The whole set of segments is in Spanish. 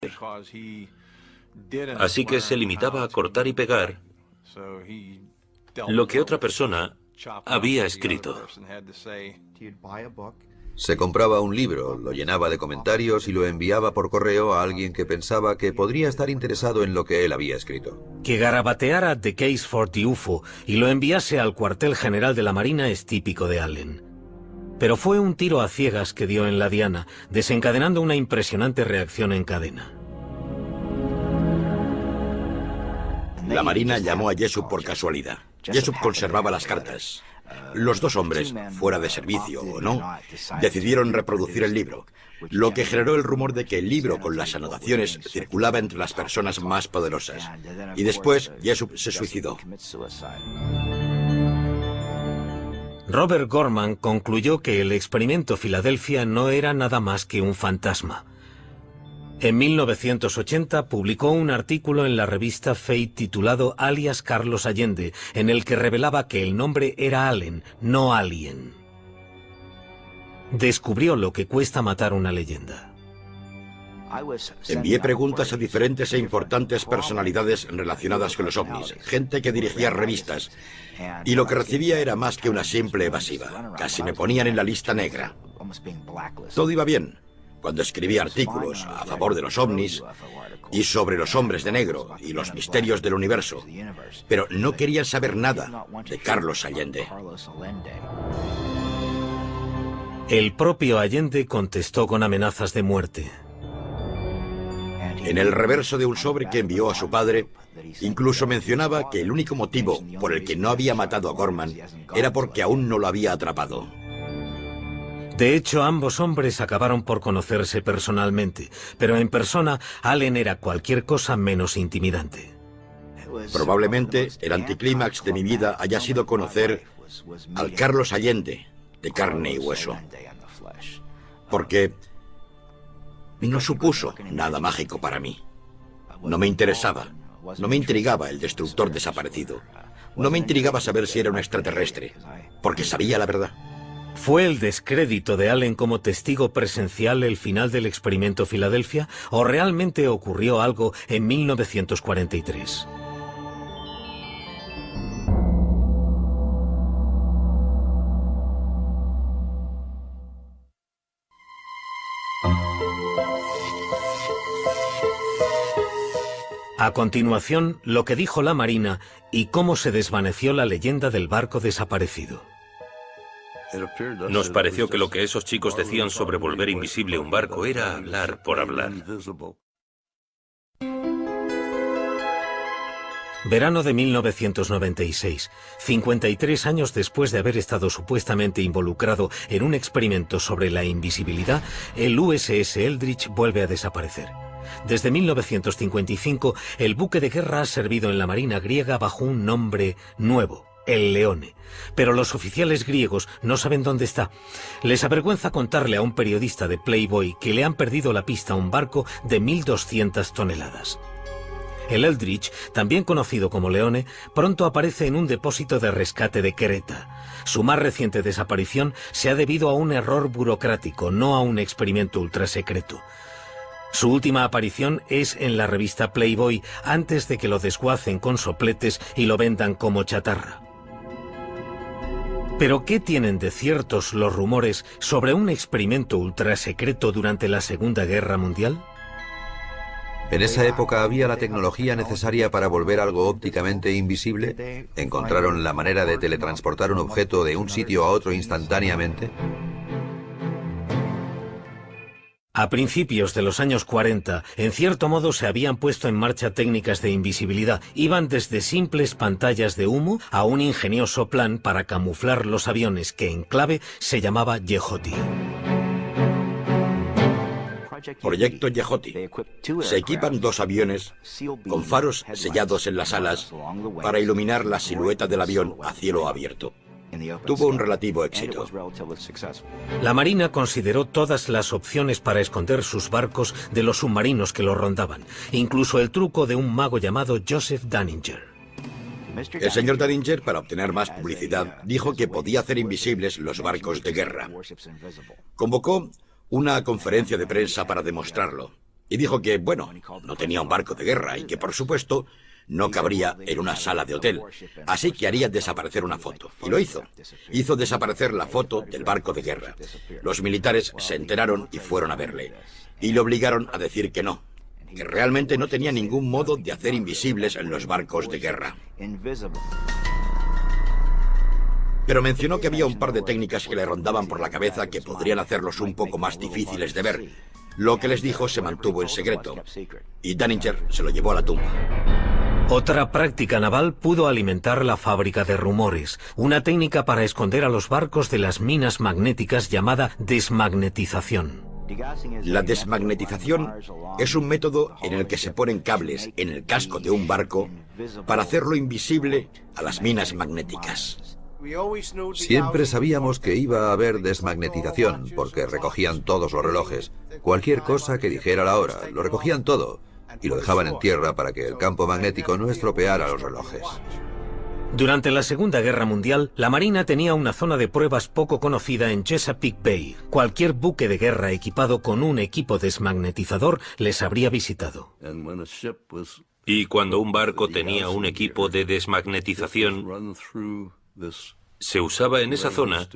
escribir. Así que se limitaba a cortar y pegar lo que otra persona había escrito. Se compraba un libro, lo llenaba de comentarios y lo enviaba por correo a alguien que pensaba que podría estar interesado en lo que él había escrito. Que garabateara The Case for the UFO y lo enviase al cuartel general de la Marina es típico de Allen. Pero fue un tiro a ciegas que dio en la diana, desencadenando una impresionante reacción en cadena. La Marina llamó a Jessup por casualidad. Jessup conservaba las cartas. Los dos hombres, fuera de servicio o no, decidieron reproducir el libro, lo que generó el rumor de que el libro con las anotaciones circulaba entre las personas más poderosas. Y después Jessup se suicidó. Robert Gorman concluyó que el experimento Filadelfia no era nada más que un fantasma. En 1980 publicó un artículo en la revista Fate titulado Alias Carlos Allende, en el que revelaba que el nombre era Allen, no Alien. Descubrió lo que cuesta matar una leyenda. Envié preguntas a diferentes e importantes personalidades relacionadas con los ovnis, gente que dirigía revistas, y lo que recibía era más que una simple evasiva. Casi me ponían en la lista negra. Todo iba bien cuando escribía artículos a favor de los ovnis y sobre los hombres de negro y los misterios del universo, pero no querían saber nada de Carlos Allende. El propio Allende contestó con amenazas de muerte. En el reverso de un sobre que envió a su padre, incluso mencionaba que el único motivo por el que no había matado a Gorman era porque aún no lo había atrapado. De hecho, ambos hombres acabaron por conocerse personalmente, pero en persona Allen era cualquier cosa menos intimidante. Probablemente el anticlímax de mi vida haya sido conocer al Carlos Allende, de carne y hueso. Porque no supuso nada mágico para mí. No me interesaba, no me intrigaba el destructor desaparecido. No me intrigaba saber si era un extraterrestre, porque sabía la verdad. ¿Fue el descrédito de Allen como testigo presencial el final del experimento Filadelfia o realmente ocurrió algo en 1943? A continuación, lo que dijo la Marina y cómo se desvaneció la leyenda del barco desaparecido. Nos pareció que lo que esos chicos decían sobre volver invisible un barco era hablar por hablar. Verano de 1996, 53 años después de haber estado supuestamente involucrado en un experimento sobre la invisibilidad, el USS Eldridge vuelve a desaparecer. Desde 1955, el buque de guerra ha servido en la Marina griega bajo un nombre nuevo, el Leone. Pero los oficiales griegos no saben dónde está. Les avergüenza contarle a un periodista de Playboy que le han perdido la pista a un barco de 1.200 toneladas. El Eldridge, también conocido como Leone, pronto aparece en un depósito de rescate de Creta. Su más reciente desaparición se ha debido a un error burocrático, no a un experimento ultrasecreto. Su última aparición es en la revista Playboy, antes de que lo desguacen con sopletes y lo vendan como chatarra. ¿Pero qué tienen de ciertos los rumores sobre un experimento ultrasecreto durante la Segunda Guerra Mundial? En esa época había la tecnología necesaria para volver algo ópticamente invisible. ¿Encontraron la manera de teletransportar un objeto de un sitio a otro instantáneamente? A principios de los años 40, en cierto modo se habían puesto en marcha técnicas de invisibilidad. Iban desde simples pantallas de humo a un ingenioso plan para camuflar los aviones que en clave se llamaba Yehoti. Proyecto Yehoti. Se equipan dos aviones con faros sellados en las alas para iluminar la silueta del avión a cielo abierto. Tuvo un relativo éxito. La Marina consideró todas las opciones para esconder sus barcos de los submarinos que los rondaban, incluso el truco de un mago llamado Joseph Dunninger. El señor Dunninger, para obtener más publicidad, dijo que podía hacer invisibles los barcos de guerra. Convocó una conferencia de prensa para demostrarlo. y dijo que, bueno, no tenía un barco de guerra y que, por supuesto, no cabría en una sala de hotel, así que haría desaparecer una foto. Y lo hizo. Hizo desaparecer la foto del barco de guerra. Los militares se enteraron y fueron a verle. Y le obligaron a decir que no, que realmente no tenía ningún modo de hacer invisibles en los barcos de guerra. Pero mencionó que había un par de técnicas que le rondaban por la cabeza que podrían hacerlos un poco más difíciles de ver. Lo que les dijo se mantuvo en secreto, y Dunninger se lo llevó a la tumba. Otra práctica naval pudo alimentar la fábrica de rumores, una técnica para esconder a los barcos de las minas magnéticas llamada desmagnetización. La desmagnetización es un método en el que se ponen cables en el casco de un barco para hacerlo invisible a las minas magnéticas. Siempre sabíamos que iba a haber desmagnetización, porque recogían todos los relojes. Cualquier cosa que dijera la hora, lo recogían todo, y lo dejaban en tierra para que el campo magnético no estropeara los relojes. Durante la Segunda Guerra Mundial, la Marina tenía una zona de pruebas poco conocida en Chesapeake Bay. Cualquier buque de guerra equipado con un equipo desmagnetizador les habría visitado. Y cuando un barco tenía un equipo de desmagnetización, se usaba en esa zona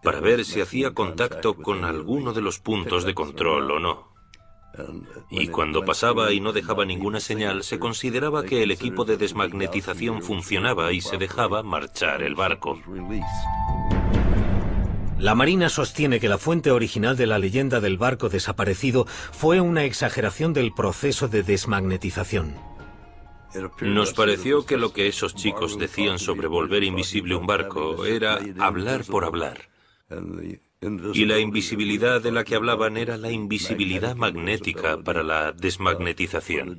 para ver si hacía contacto con alguno de los puntos de control o no. Y cuando pasaba y no dejaba ninguna señal, se consideraba que el equipo de desmagnetización funcionaba y se dejaba marchar el barco. La Marina sostiene que la fuente original de la leyenda del barco desaparecido fue una exageración del proceso de desmagnetización. Nos pareció que lo que esos chicos decían sobre volver invisible un barco era hablar por hablar. Y la invisibilidad de la que hablaban era la invisibilidad magnética para la desmagnetización.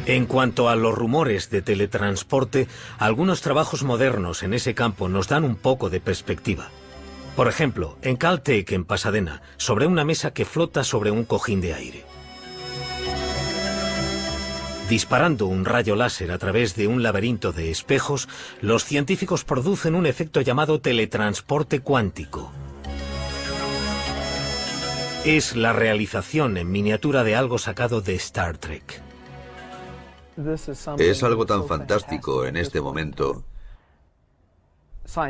En cuanto a los rumores de teletransporte, algunos trabajos modernos en ese campo nos dan un poco de perspectiva. Por ejemplo, en Caltech, en Pasadena, sobre una mesa que flota sobre un cojín de aire. Disparando un rayo láser a través de un laberinto de espejos, los científicos producen un efecto llamado teletransporte cuántico. Es la realización en miniatura de algo sacado de Star Trek. Es algo tan fantástico en este momento,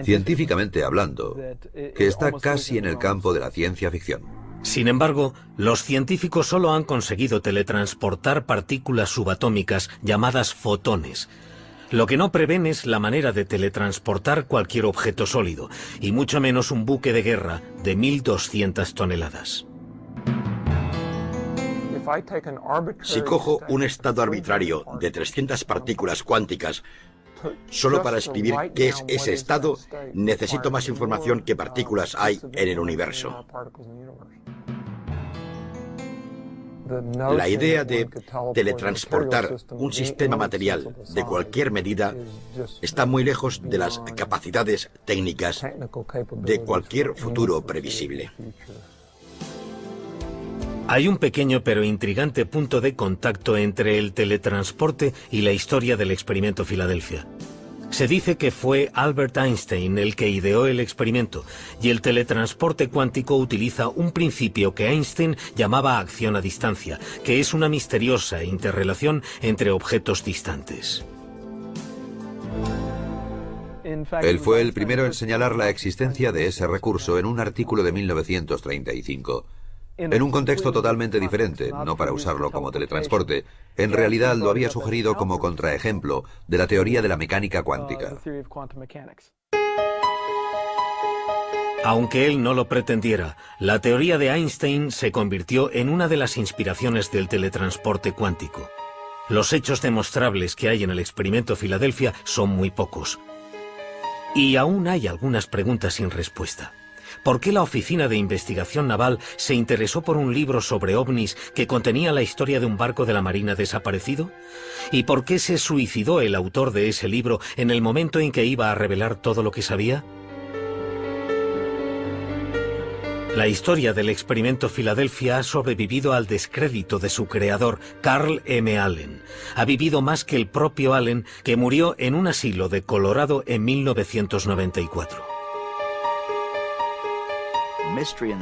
científicamente hablando, que está casi en el campo de la ciencia ficción. Sin embargo, los científicos solo han conseguido teletransportar partículas subatómicas llamadas fotones. Lo que no prevén es la manera de teletransportar cualquier objeto sólido, y mucho menos un buque de guerra de 1.200 toneladas. Si cojo un estado arbitrario de 300 partículas cuánticas, solo para escribir qué es ese estado, necesito más información que partículas hay en el universo. La idea de teletransportar un sistema material de cualquier medida está muy lejos de las capacidades técnicas de cualquier futuro previsible. Hay un pequeño pero intrigante punto de contacto entre el teletransporte y la historia del experimento Filadelfia. Se dice que fue Albert Einstein el que ideó el experimento, y el teletransporte cuántico utiliza un principio que Einstein llamaba acción a distancia, que es una misteriosa interrelación entre objetos distantes. Él fue el primero en señalar la existencia de ese recurso en un artículo de 1935. En un contexto totalmente diferente, no para usarlo como teletransporte. En realidad lo había sugerido como contraejemplo de la teoría de la mecánica cuántica. Aunque él no lo pretendiera, la teoría de Einstein se convirtió en una de las inspiraciones del teletransporte cuántico. Los hechos demostrables que hay en el experimento Filadelfia son muy pocos. Y aún hay algunas preguntas sin respuesta. ¿Por qué la Oficina de Investigación Naval se interesó por un libro sobre ovnis que contenía la historia de un barco de la Marina desaparecido? ¿Y por qué se suicidó el autor de ese libro en el momento en que iba a revelar todo lo que sabía? La historia del experimento Filadelfia ha sobrevivido al descrédito de su creador, Carl M. Allen. Ha vivido más que el propio Allen, que murió en un asilo de Colorado en 1994.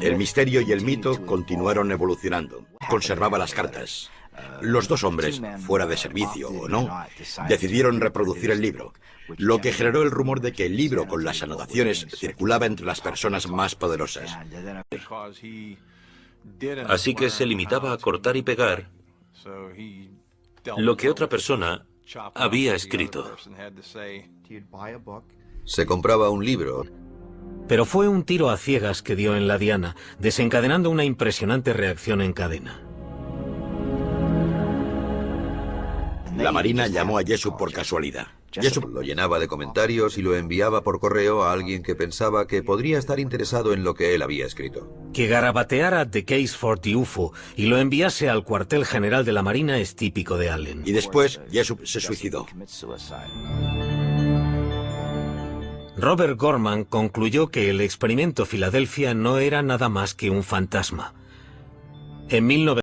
El misterio y el mito continuaron evolucionando. Conservaba las cartas. Los dos hombres, fuera de servicio o no, decidieron reproducir el libro, lo que generó el rumor de que el libro con las anotaciones circulaba entre las personas más poderosas. Así que se limitaba a cortar y pegar lo que otra persona había escrito. Se compraba un libro. Pero fue un tiro a ciegas que dio en la diana, desencadenando una impresionante reacción en cadena. La Marina llamó a Jessup por casualidad. Jessup lo llenaba de comentarios y lo enviaba por correo a alguien que pensaba que podría estar interesado en lo que él había escrito. Que garabateara The Case for the UFO y lo enviase al cuartel general de la Marina es típico de Allen. Y después, Jessup se suicidó. Robert Gorman concluyó que el experimento Filadelfia no era nada más que un fantasma. En